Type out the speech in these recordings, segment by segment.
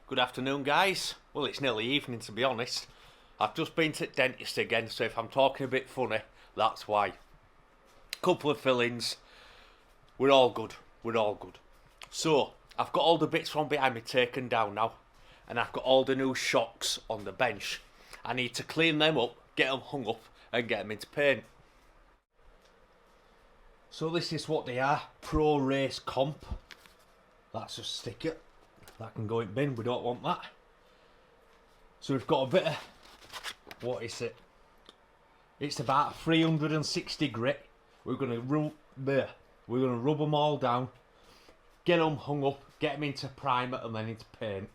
Good afternoon, guys. Well, it's nearly evening, to be honest. I've just been to the dentist again, so if I'm talking a bit funny, that's why. Couple of fillings. We're all good. We're all good. So, I've got all the bits from behind me taken down now, and I've got all the new shocks on the bench. I need to clean them up, get them hung up, and get them into paint. So this is what they are. Pro Race Comp. That's a sticker. That can go in bin, we don't want that. So we've got a bit of, what is it? It's about 360 grit. We're gonna rub them all down, get them hung up, get them into primer and then into paint.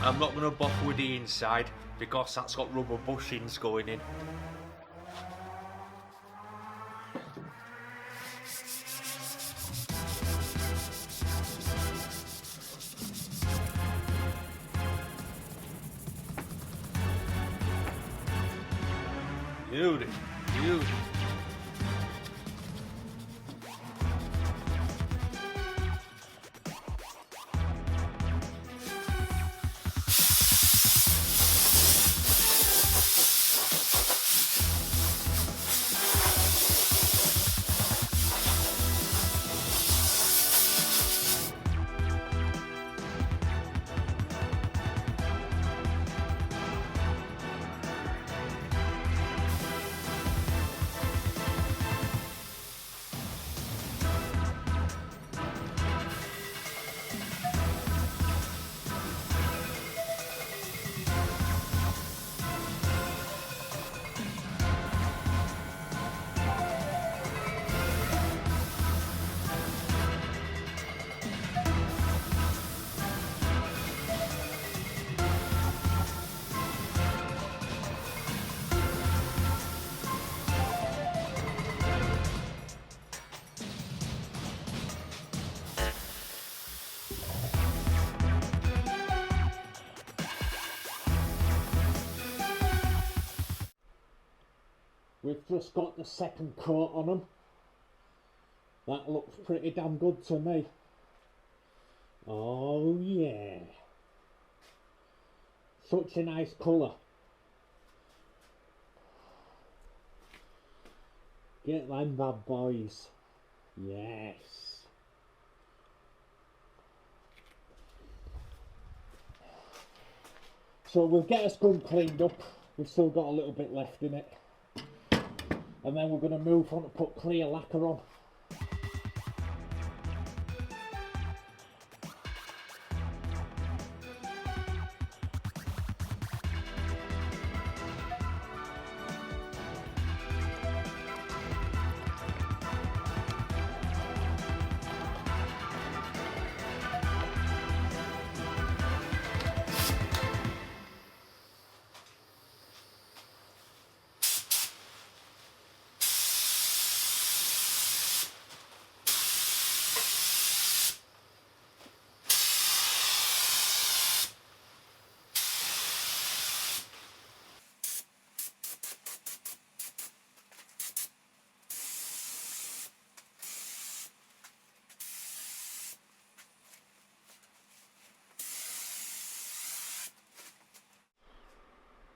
I'm not going to bother with the inside because that's got rubber bushings going in. Beauty, beauty. We've just got the second coat on them. That looks pretty damn good to me. Oh yeah. Such a nice colour. Get them bad boys. Yes. So we'll get us gun cleaned up. We've still got a little bit left in it. And then we're going to move on to put clear lacquer on.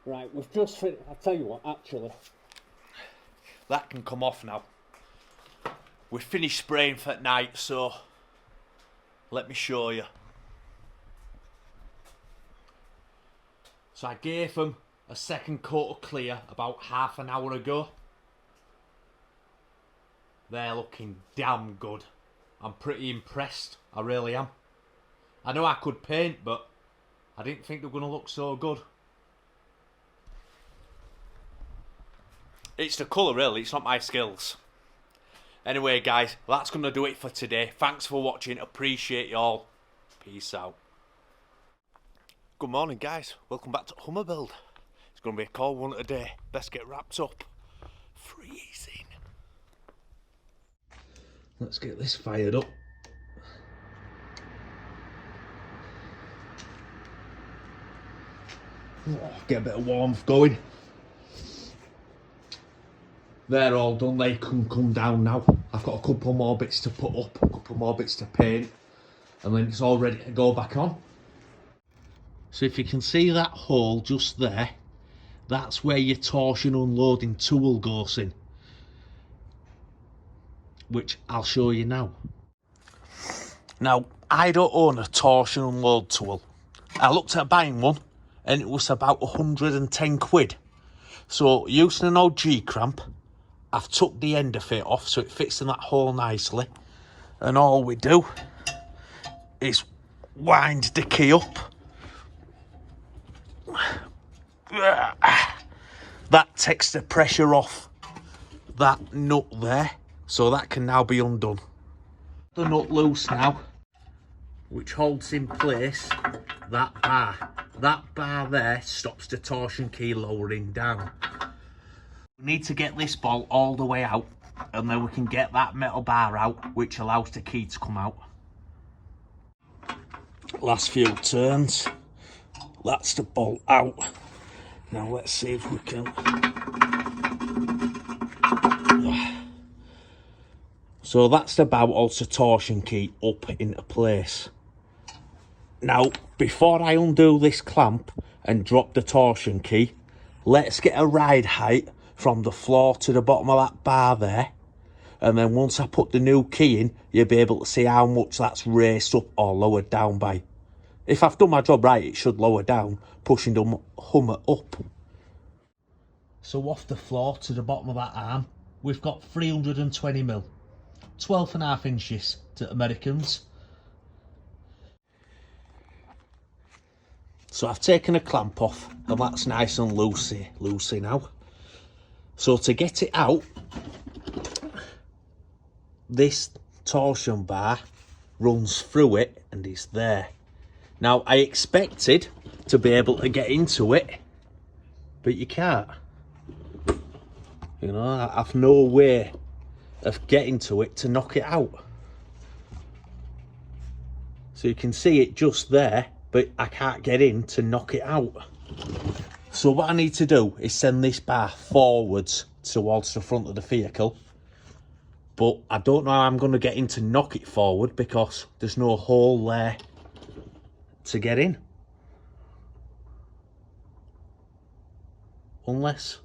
Right, we've just finished. I'll tell you what, actually. That can come off now. We've finished spraying for night, so let me show you. So I gave them a second coat of clear about half an hour ago. They're looking damn good. I'm pretty impressed, I really am. I know I could paint, but I didn't think they were going to look so good. It's the colour really, it's not my skills. Anyway guys, that's going to do it for today. Thanks for watching, appreciate you all. Peace out. Good morning guys, welcome back to Hummer Build. It's going to be a cold one today, best get wrapped up. Freezing. Let's get this fired up. Oh, get a bit of warmth going. they're all done, they can come down now. I've got a couple more bits to put up, a couple more bits to paint, and then it's all ready to go back on. So if you can see that hole just there, that's where your torsion unloading tool goes in, which I'll show you now. Now, I don't own a torsion unload tool. I looked at buying one and it was about 110 quid. So using an old G-cramp, I've took the end of it off so it fits in that hole nicely. And all we do is wind the key up. That takes the pressure off that nut there, so that can now be undone. The nut loose now, which holds in place that bar. That bar there stops the torsion key lowering down. We need to get this bolt all the way out, and then we can get that metal bar out, which allows the key to come out. Last few turns. That's the bolt out. Now let's see if we can. So that's the bolt holds the torsion key up into place. Now, before I undo this clamp and drop the torsion key, let's get a ride height from the floor to the bottom of that bar there. And then once I put the new key in, you'll be able to see how much that's raised up or lowered down by. If I've done my job right, it should lower down, pushing the Hummer up. So off the floor to the bottom of that arm, we've got 320mm, 12.5 inches to Americans. So I've taken a clamp off and that's nice and loosey now. So to get it out, this torsion bar runs through it and it's there. Now I expected to be able to get into it, but you can't. You know, I've no way of getting to it to knock it out. So you can see it just there, but I can't get in to knock it out. So what I need to do is send this bar forwards towards the front of the vehicle. But I don't know how I'm going to get in to knock it forward because there's no hole there to get in. Unless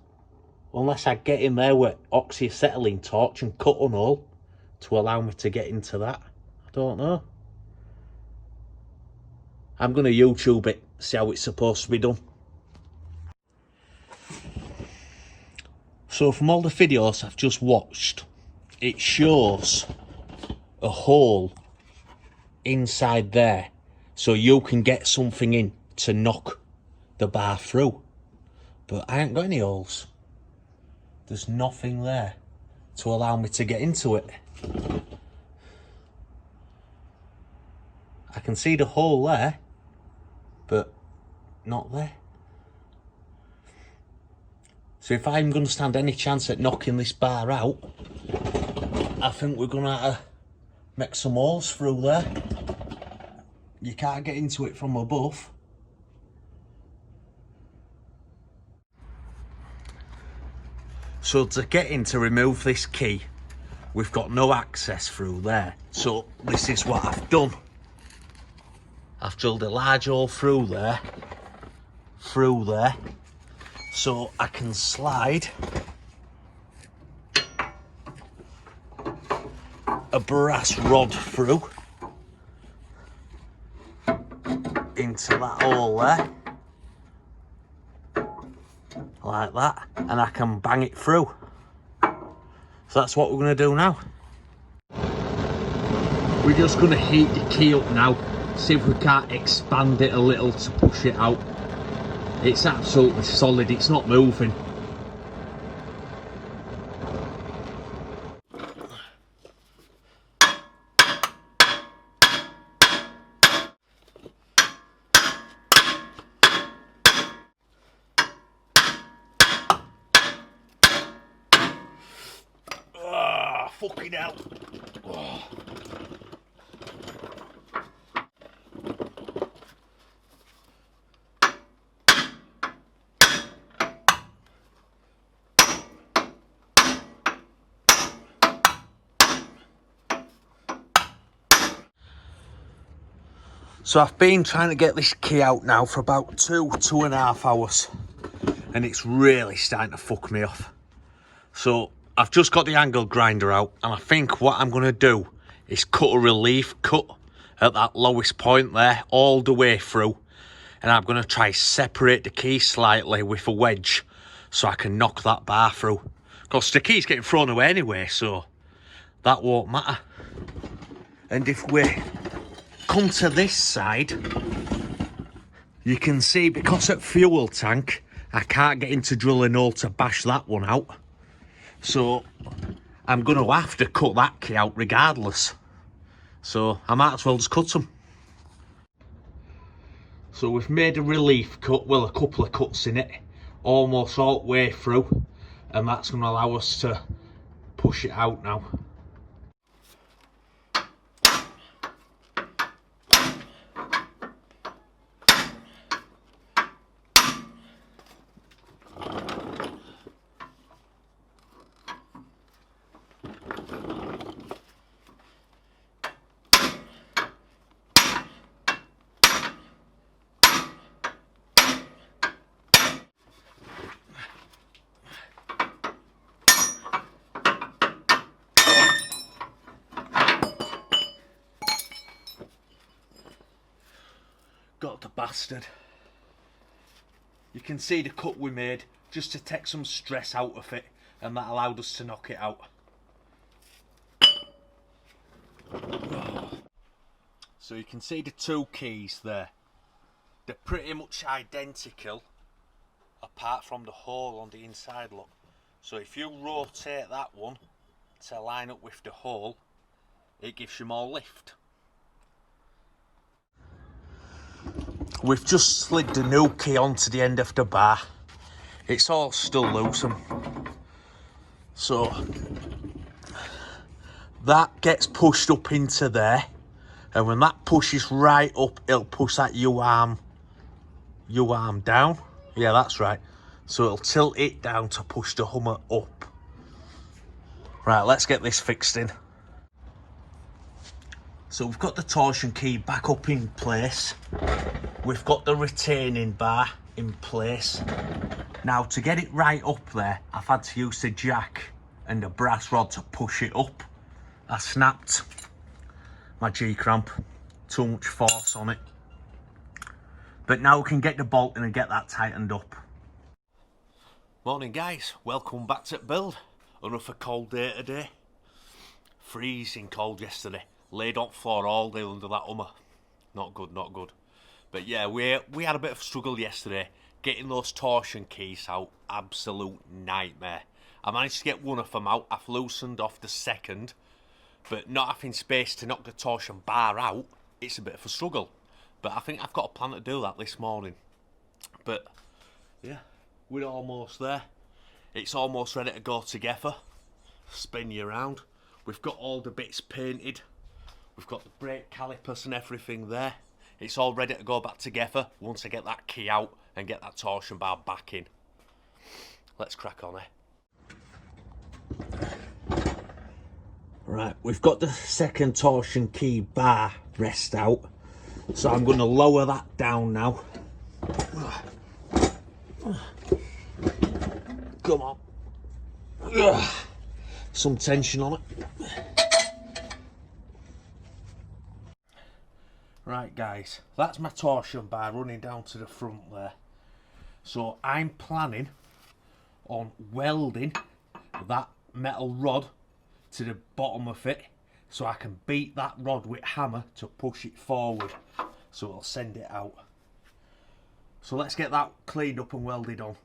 I get in there with oxyacetylene torch and cut an hole to allow me to get into that. I don't know. I'm going to YouTube it, see how it's supposed to be done. So from all the videos I've just watched, it shows a hole inside there so you can get something in to knock the bar through. But I ain't got any holes. There's nothing there to allow me to get into it. I can see the hole there, but not there. So if I'm going to stand any chance at knocking this bar out, I think we're going to have to make some holes through there. You can't get into it from above. So to get in to remove this key, we've got no access through there. So this is what I've done. I've drilled a large hole through there, so I can slide a brass rod through into that hole there, like that, and I can bang it through. So that's what we're going to do now. We're just going to heat the key up now, see if we can't expand it a little to push it out. It's absolutely solid, it's not moving. Fucking hell. Oh. So I've been trying to get this key out now for about 2.5 hours, and it's really starting to fuck me off. So I've just got the angle grinder out, and I think what I'm going to do is cut a relief cut at that lowest point there all the way through, and I'm going to try separate the key slightly with a wedge so I can knock that bar through. Because the key's getting thrown away anyway, so that won't matter. And if we come to this side, you can see because at fuel tank I can't get into drilling hole to bash that one out, so I'm going to have to cut that key out regardless, so I might as well just cut them. So we've made a relief cut, well, a couple of cuts in it, almost all the way through, and that's going to allow us to push it out now. Got the bastard. You can see the cut we made just to take some stress out of it, and that allowed us to knock it out. So you can see the two keys there. They're pretty much identical apart from the hole on the inside, look. So if you rotate that one to line up with the hole, it gives you more lift. We've just slid the new key onto the end of the bar. It's all still loosened. So that gets pushed up into there, and when that pushes right up, it'll push that U-arm down. Yeah, that's right. So it'll tilt it down to push the Hummer up. Right, let's get this fixed in. So we've got the torsion key back up in place. We've got the retaining bar in place. Now to get it right up there, I've had to use the jack and the brass rod to push it up. I snapped my G-cramp, too much force on it. But now we can get the bolt in and get that tightened up. Morning guys, welcome back to build. Another cold day today. Freezing cold yesterday. Laid on floor all day under that Hummer. Not good, not good. But yeah, we had a bit of a struggle yesterday. Getting those torsion keys out, absolute nightmare. I managed to get one of them out. I've loosened off the second. But not having space to knock the torsion bar out, it's a bit of a struggle. But I think I've got a plan to do that this morning. But yeah, we're almost there. It's almost ready to go together. Spin you around. We've got all the bits painted. We've got the brake calipers and everything there. It's all ready to go back together once I get that key out and get that torsion bar back in. Let's crack on Right, we've got the second torsion key bar rest out. So I'm going to lower that down now. Come on. Some tension on it. Right guys, that's my torsion bar running down to the front there. So I'm planning on welding that metal rod to the bottom of it so I can beat that rod with hammer to push it forward so it'll send it out. So let's get that cleaned up and welded on.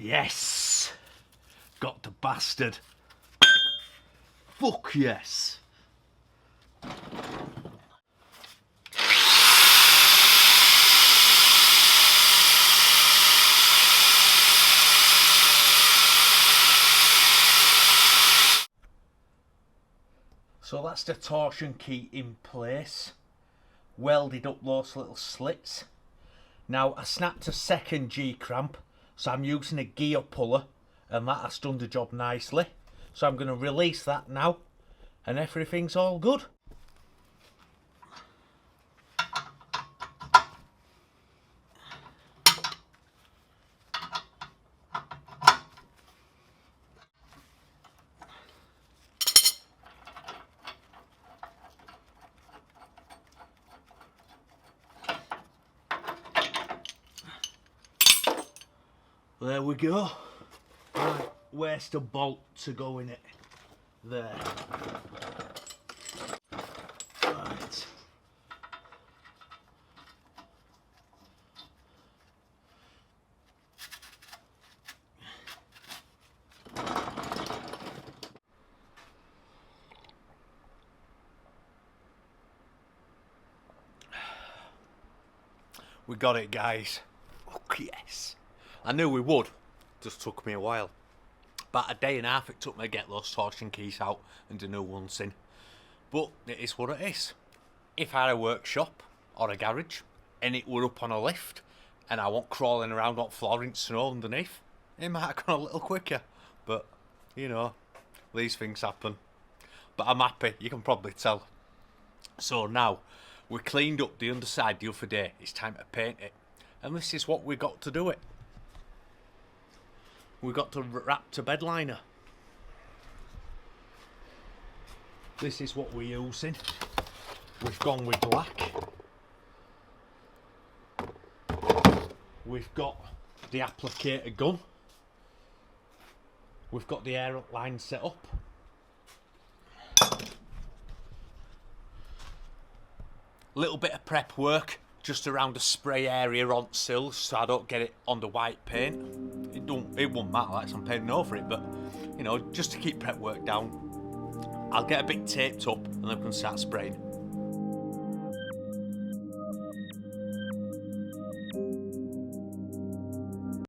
Yes! Got the bastard. Fuck yes! So that's the torsion key in place. Welded up those little slits. Now I snapped a second G-cramp, so I'm using a gear puller, and that has done the job nicely. So I'm going to release that now, and everything's all good. There we go. Right, where's the bolt to go in it? There. Right. We got it, guys. Oh, yes. I knew we would. Just took me a while. About a day and a half it took me to get those torsion keys out and do new ones in. But it is what it is. If I had a workshop or a garage and it were up on a lift and I wasn't crawling around on floor in snow underneath, it might have gone a little quicker. But, you know, these things happen. But I'm happy, you can probably tell. So now, we cleaned up the underside the other day. It's time to paint it. And this is what we got to do it. We got to wrap to bed liner. This is what we're using. We've gone with black. We've got the applicator gun. We've got the air line set up. Little bit of prep work just around the spray area on sills so I don't get it on the white paint. It won't matter, like I'm painting over it, but you know, just to keep prep work down. I'll get a bit taped up and then we can start spraying.